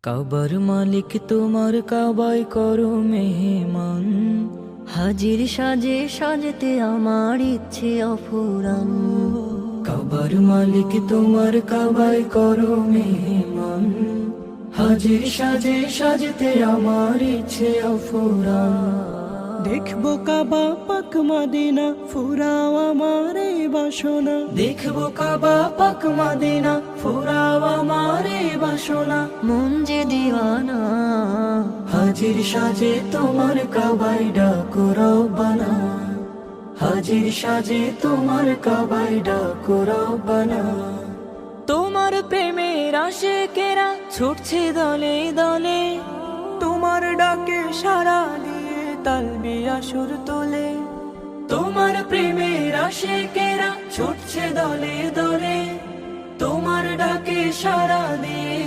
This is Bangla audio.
কাবার মালিক তোমার কাবায় করো মেহমান, হাজির সাজে সাজতে আমার ইচ্ছে অফুরান। কাবার মালিক তোমার কাবায় করো মেহমান, হাজির সাজে সাজতে আমার ইচ্ছে অফুরান। দেখবো কাবা পাক মদিনা, ফুরাও আমার এই বাসনা। দেখবো কাবা পাক মদিনা, ফুরাও আমার এই বাসনা। মন যে দিওয়ানা, হাজির সাজে তোমার কাবায় ডাকো রব্বানা। হাজির সাজে তোমার কাবায় ডাকো রব্বানা। তোমার প্রেমের আশিকেরা ছুটছে দলে দলে, তোমার ডাকে সারা দিয়ে তালবিয়া সুর তোলে। তোমার প্রেমের আশিকেরা ছুটছে দলে দলে, তোমার ডাকে সারা দিয়ে